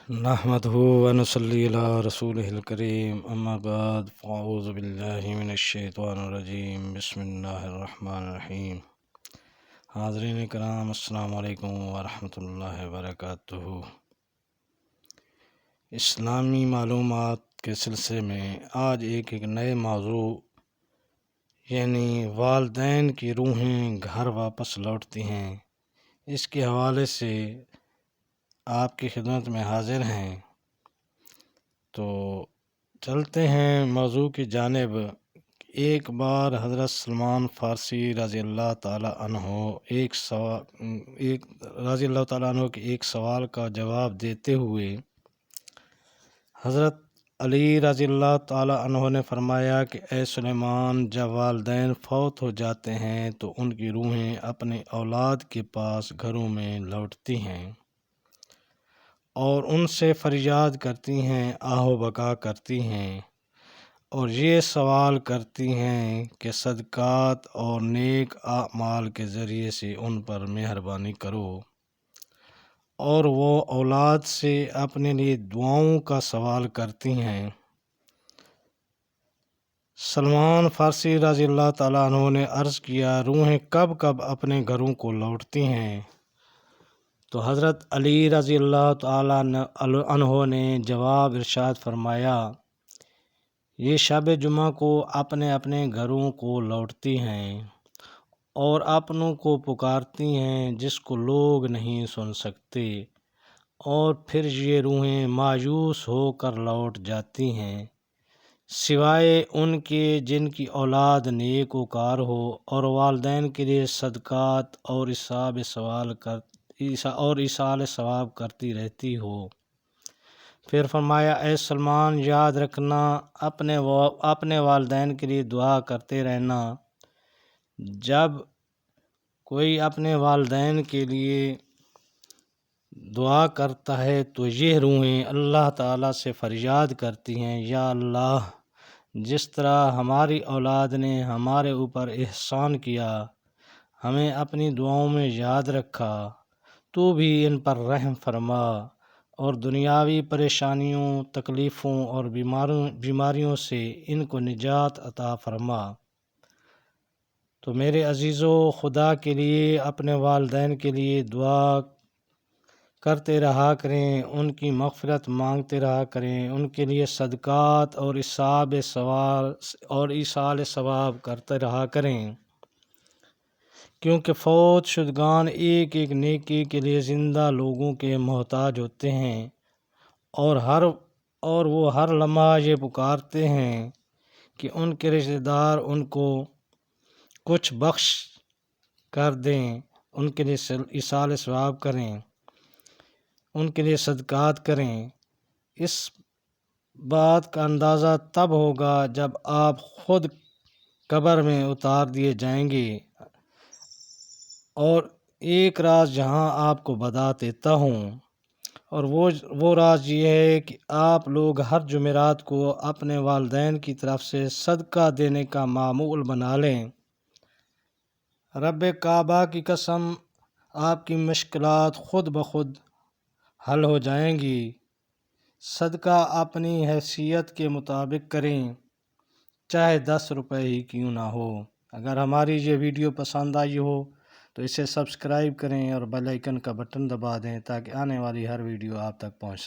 نحمدہ ونصلی علی رسولہ الکریم اما بعد فاعوذ باللہ من الشیطان الرجیم بسم اللہ الرحمن الرحیم۔ حاضرین کرام السلام علیکم ورحمۃ اللہ وبرکاتہ۔ اسلامی معلومات کے سلسلے میں آج ایک نئے موضوع یعنی والدین کی روحیں گھر واپس لوٹتی ہیں، اس کے حوالے سے آپ کی خدمت میں حاضر ہیں۔ تو چلتے ہیں موضوع کی جانب۔ ایک بار حضرت سلمان فارسی رضی اللہ تعالیٰ عنہ کے ایک سوال کا جواب دیتے ہوئے حضرت علی رضی اللہ تعالیٰ عنہ نے فرمایا کہ اے سلیمان، جب والدین فوت ہو جاتے ہیں تو ان کی روحیں اپنے اولاد کے پاس گھروں میں لوٹتی ہیں اور ان سے فریاد کرتی ہیں، آہ و بکا کرتی ہیں اور یہ سوال کرتی ہیں کہ صدقات اور نیک اعمال کے ذریعے سے ان پر مہربانی کرو، اور وہ اولاد سے اپنے لیے دعاؤں کا سوال کرتی ہیں۔ سلمان فارسی رضی اللہ تعالیٰ عنہ نے عرض کیا، روحیں کب کب اپنے گھروں کو لوٹتی ہیں؟ تو حضرت علی رضی اللہ تعالیٰ عنہ نے جواب ارشاد فرمایا، یہ شب جمعہ کو اپنے اپنے گھروں کو لوٹتی ہیں اور اپنوں کو پکارتی ہیں جس کو لوگ نہیں سن سکتے، اور پھر یہ روحیں مایوس ہو کر لوٹ جاتی ہیں، سوائے ان کے جن کی اولاد نیک وکار ہو اور والدین کے لیے صدقات اور ایصال ثواب کرتی رہتی ہو۔ پھر فرمایا، اے سلمان، یاد رکھنا، اپنے والدین کے لیے دعا کرتے رہنا۔ جب کوئی اپنے والدین کے لیے دعا کرتا ہے تو یہ روحیں اللہ تعالیٰ سے فریاد کرتی ہیں، یا اللہ، جس طرح ہماری اولاد نے ہمارے اوپر احسان کیا، ہمیں اپنی دعاؤں میں یاد رکھا، تو بھی ان پر رحم فرما اور دنیاوی پریشانیوں، تکلیفوں اور بیماریوں سے ان کو نجات عطا فرما۔ تو میرے عزیزو، خدا کے لیے اپنے والدین کے لیے دعا کرتے رہا کریں، ان کی مغفرت مانگتے رہا کریں، ان کے لیے صدقات اور ایصال ثواب کرتے رہا کریں، کیونکہ فوت شدگان ایک ایک نیکی کے لیے زندہ لوگوں کے محتاج ہوتے ہیں، اور وہ ہر لمحہ یہ پکارتے ہیں کہ ان کے رشتہ دار ان کو کچھ بخش کر دیں، ان کے لیے ایصال ثواب کریں، ان کے لیے صدقات کریں۔ اس بات کا اندازہ تب ہوگا جب آپ خود قبر میں اتار دیے جائیں گے، اور ایک راز جہاں آپ کو بتا دیتا ہوں، اور وہ راز یہ ہے کہ آپ لوگ ہر جمعرات کو اپنے والدین کی طرف سے صدقہ دینے کا معمول بنا لیں۔ رب کعبہ کی قسم، آپ کی مشکلات خود بخود حل ہو جائیں گی۔ صدقہ اپنی حیثیت کے مطابق کریں، چاہے 10 روپے ہی کیوں نہ ہو۔ اگر ہماری یہ ویڈیو پسند آئی ہو تو اسے سبسکرائب کریں اور بیل آئیکن کا بٹن دبا دیں تاکہ آنے والی ہر ویڈیو آپ تک پہنچ سکے۔